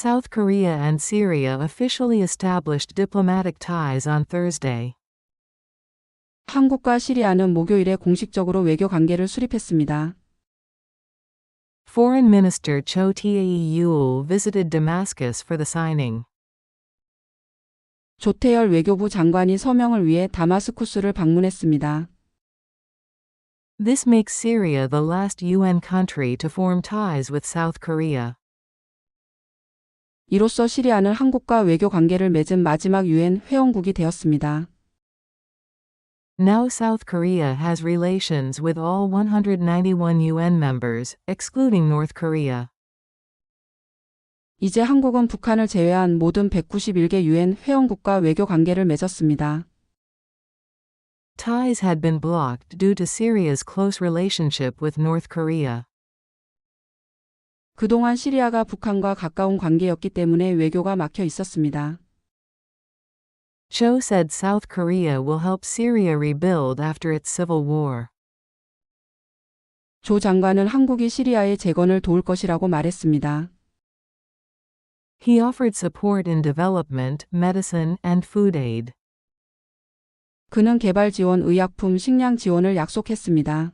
South Korea and Syria officially established diplomatic ties on Thursday. 한국과 시리아는 목요일에 공식적으로 외교 관계를 수립했습니다. Foreign Minister Cho Tae-yul visited Damascus for the signing. 조태열 외교부 장관이 서명을 위해 다마스쿠스를 방문했습니다. This makes Syria the last UN country to form ties with South Korea. 이로써 시리아는 한국과 외교 관계를 맺은 마지막 UN 회원국이 되었습니다. Now South Korea has relations with all 191 UN members, excluding North Korea. 이제 한국은 북한을 제외한 모든 191개 UN 회원국과 외교 관계를 맺었습니다. Ties had been blocked due to Syria's close relationship with North Korea. 그동안 시리아가 북한과 가까운 관계였기 때문에 외교가 막혀 있었습니다. Cho said South Korea will help Syria rebuild after its civil war. 조 장관은 한국이 시리아의 재건을 도울 것이라고 말했습니다. He offered support in development, medicine, and food aid. 그는 개발 지원, 의약품, 식량 지원을 약속했습니다.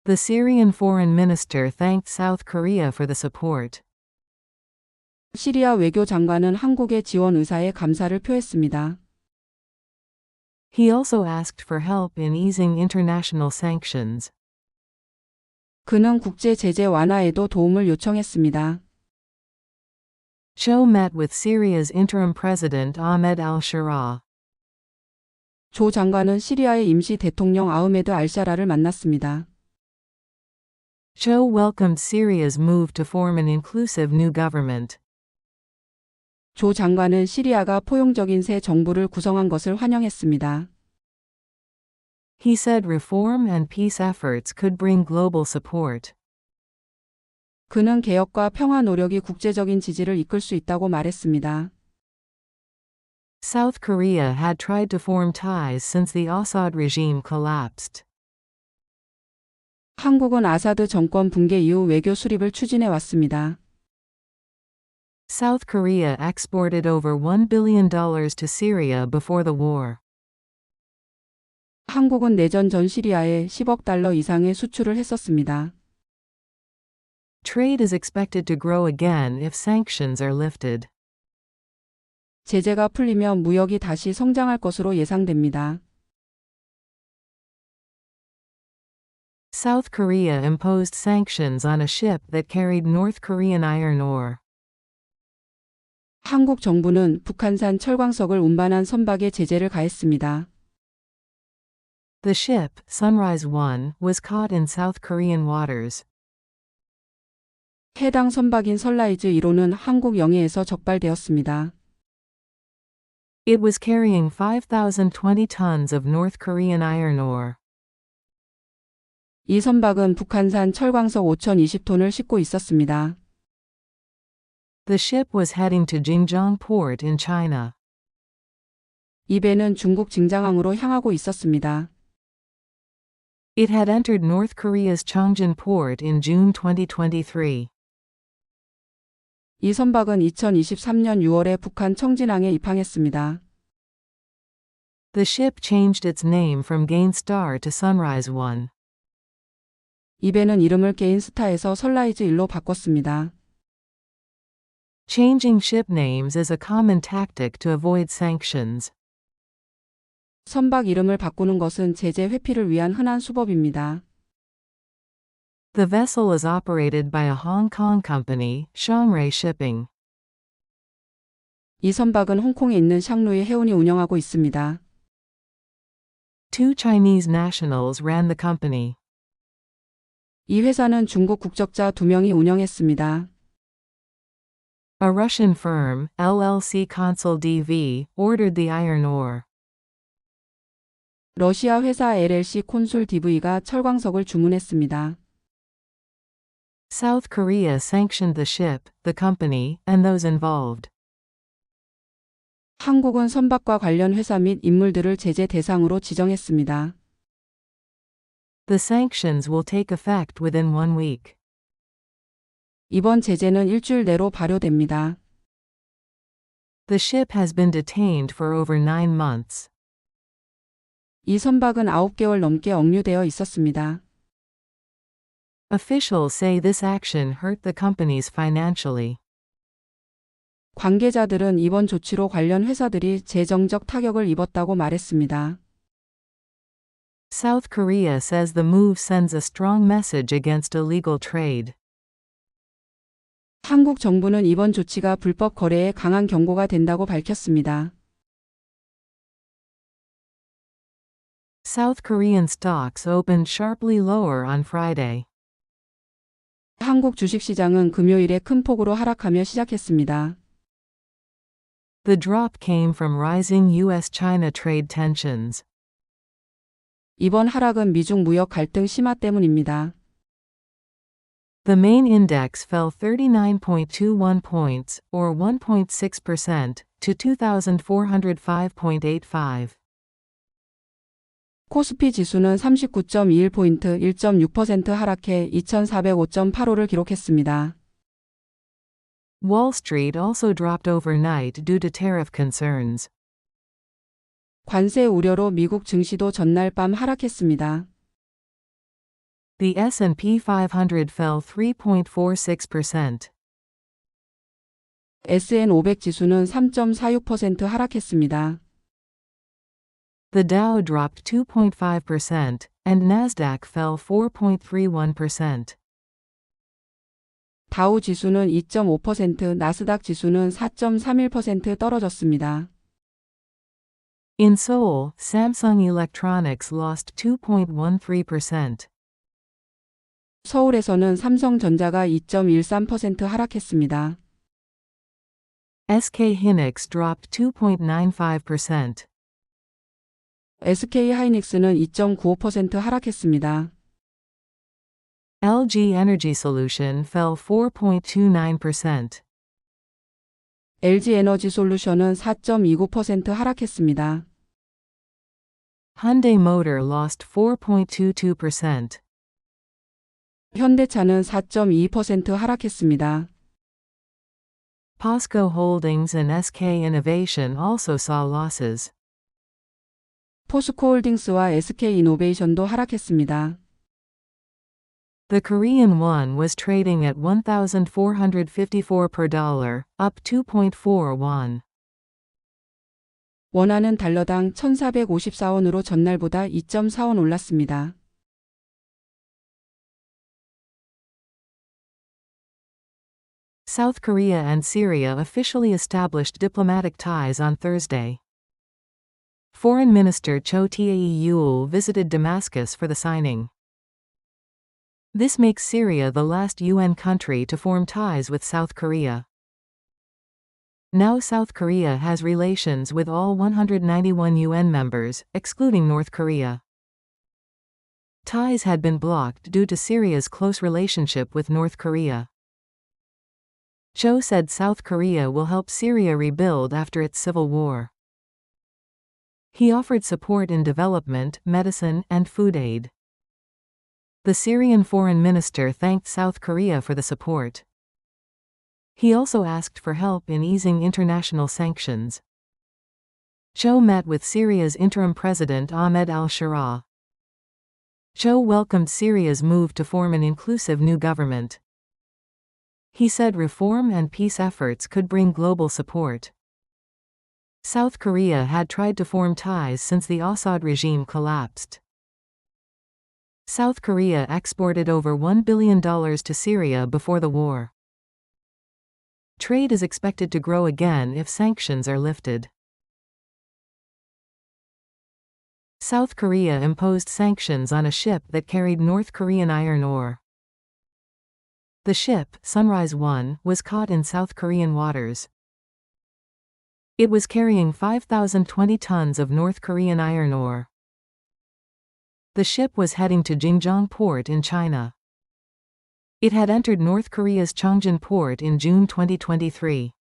The Syrian foreign minister thanked South Korea for the support. 시리아 외교 장관은 한국의 지원 의사에 감사를 표했습니다. He also asked for help in easing international sanctions. 그는 국제 제재 완화에도 도움을 요청했습니다. Cho met with Syria's interim president Ahmed al-Shara. 조 장관은 시리아의 임시 대통령 아흐메드 알샤라를 만났습니다. Cho welcomed Syria's move to form an inclusive new government. 조 장관은 시리아가 포용적인 새 정부를 구성한 것을 환영했습니다. He said reform and peace efforts could bring global support. 그는 개혁과 평화 노력이 국제적인 지지를 이끌 수 있다고 말했습니다. South Korea had tried to form ties since the Assad regime collapsed. 한국은 아사드 정권 붕괴 이후 외교 수립을 추진해 왔습니다. South Korea exported over $1 billion to Syria before the war. 한국은 내전 전 시리아에 10억 달러 이상의 수출을 했었습니다. Trade is expected to grow again if sanctions are lifted. 제재가 풀리면 무역이 다시 성장할 것으로 예상됩니다. South Korea imposed sanctions on a ship that carried North Korean iron ore. 한국 정부는 북한산 철광석을 운반한 선박에 제재를 가했습니다. The ship, Sunrise 1, was caught in South Korean waters. 해당 선박인 선라이즈 1호는 한국 영해에서 적발되었습니다. It was carrying 5,020 tons of North Korean iron ore. 이 선박은 북한산 철광석 5,020톤을 싣고 있었습니다. The ship was heading to Jingjiang Port in China. 이 배는 중국 징장항으로 향하고 있었습니다. It had entered North Korea's Chongjin Port in June 2023. 이 선박은 2023년 6월에 북한 청진항에 입항했습니다. The ship changed its name from Gainstar to Sunrise 1. 이 배는 이름을 게인스타에서 선라이즈 1로 바꿨습니다. Changing ship names is a common tactic to avoid sanctions. 선박 이름을 바꾸는 것은 제재 회피를 위한 흔한 수법입니다. The vessel is operated by a Hong Kong company, Shanghai Shipping. 이 선박은 홍콩에 있는 샹루이 해운이 운영하고 있습니다. Two Chinese nationals ran the company. 이 회사는 중국 국적자 2명이 운영했습니다. A Russian firm, LLC Consul DV, ordered the iron ore. 러시아 회사 LLC 콘술 DV가 철광석을 주문했습니다. South Korea sanctioned the ship, the company, and those involved. 한국은 선박과 관련 회사 및 인물들을 제재 대상으로 지정했습니다. The sanctions will take effect within 1 week. 이번 제재는 일주일 내로 발효됩니다. The ship has been detained for over 9 months. 이 선박은 9개월 넘게 억류되어 있었습니다. Officials say this action hurt the companies financially. 관계자들은 이번 조치로 관련 회사들이 재정적 타격을 입었다고 말했습니다. South Korea says the move sends a strong message against illegal trade. 한국 정부는 이번 조치가 불법 거래에 강한 경고가 된다고 밝혔습니다. South Korean stocks opened sharply lower on Friday. 한국 주식시장은 금요일에 큰 폭으로 하락하며 시작했습니다. The drop came from rising U.S.-China trade tensions. 이번 하락은 미중 무역 갈등 심화 때문입니다. The main index fell 39.21 points, or 1.6%, to 2,405.85. 코스피 지수는 39.21포인트 1.6% 하락해 2,405.85를 기록했습니다. Wall Street also dropped overnight due to tariff concerns. 관세 우려로 미국 증시도 전날 밤 하락했습니다. The S&P 500 fell 3.46%. S&P500 지수는 3.46% 하락했습니다. The Dow dropped 2.5%, and Nasdaq fell 4.31%. 다우 지수는 2.5%, 나스닥 지수는 4.31% 떨어졌습니다. In Seoul, Samsung Electronics lost 2.13%. 서울에서는 삼성전자가 2.13% 하락했습니다. SK Hynix dropped 2.95%. SK 하이닉스는 2.95% 하락했습니다. LG Energy Solution fell 4.29%. LG 에너지 솔루션은 4.29% 하락했습니다. Hyundai Motor lost 4.22%. 현대차는 4.2% 하락했습니다. POSCO Holdings and SK Innovation also saw losses. 포스코홀딩스와 SK이노베이션도 하락했습니다. The Korean won was trading at 1,454 per dollar, up 2.4 won. 원화는 달러당 1,454원으로 전날보다 2.4원 올랐습니다. South Korea and Syria officially established diplomatic ties on Thursday. Foreign Minister Cho Tae-yul visited Damascus for the signing. This makes Syria the last UN country to form ties with South Korea. Now South Korea has relations with all 191 UN members, excluding North Korea. Ties had been blocked due to Syria's close relationship with North Korea. Cho said South Korea will help Syria rebuild after its civil war. He offered support in development, medicine, and food aid. The Syrian foreign minister thanked South Korea for the support. He also asked for help in easing international sanctions. Cho met with Syria's interim president Ahmed al-Shara. Cho welcomed Syria's move to form an inclusive new government. He said reform and peace efforts could bring global support. South Korea had tried to form ties since the Assad regime collapsed. South Korea exported over $1 billion to Syria before the war. Trade is expected to grow again if sanctions are lifted. South Korea imposed sanctions on a ship that carried North Korean iron ore. The ship, Sunrise 1, was caught in South Korean waters. It was carrying 5,020 tons of North Korean iron ore. The ship was heading to Jingjiang Port in China. It had entered North Korea's Chongjin Port in June 2023.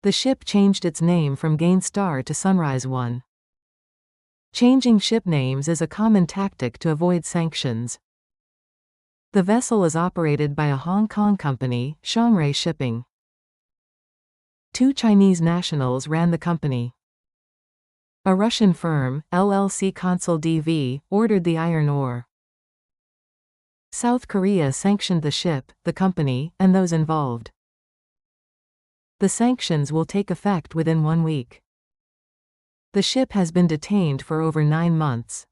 The ship changed its name from Gain Star to Sunrise 1. Changing ship names is a common tactic to avoid sanctions. The vessel is operated by a Hong Kong company, Shangrui Shipping. 2 Chinese nationals ran the company. A Russian firm, LLC Consul DV, ordered the iron ore. South Korea sanctioned the ship, the company, and those involved. The sanctions will take effect within 1 week. The ship has been detained for over 9 months.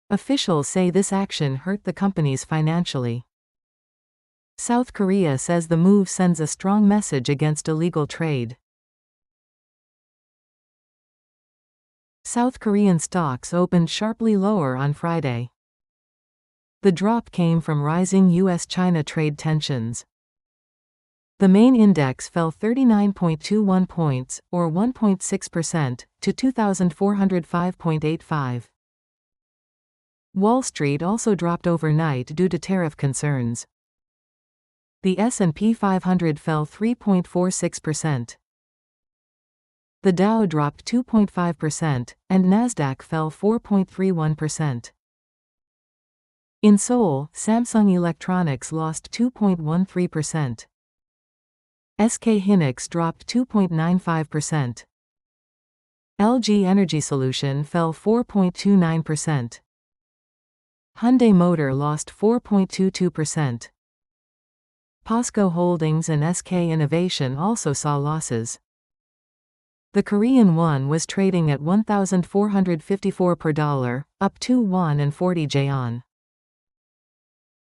Officials say this action hurt the companies financially. South Korea says the move sends a strong message against illegal trade. South Korean stocks opened sharply lower on Friday. The drop came from rising U.S.-China trade tensions. The main index fell 39.21 points, or 1.6%, to 2,405.85. Wall Street also dropped overnight due to tariff concerns. The S&P 500 fell 3.46%. The Dow dropped 2.5%, and Nasdaq fell 4.31%. In Seoul, Samsung Electronics lost 2.13%. SK Hynix dropped 2.95%. LG Energy Solution fell 4.29%. Hyundai Motor lost 4.22%. POSCO Holdings and SK Innovation also saw losses. The Korean won was trading at 1,454 per dollar, up 2 won and 40 jaeon.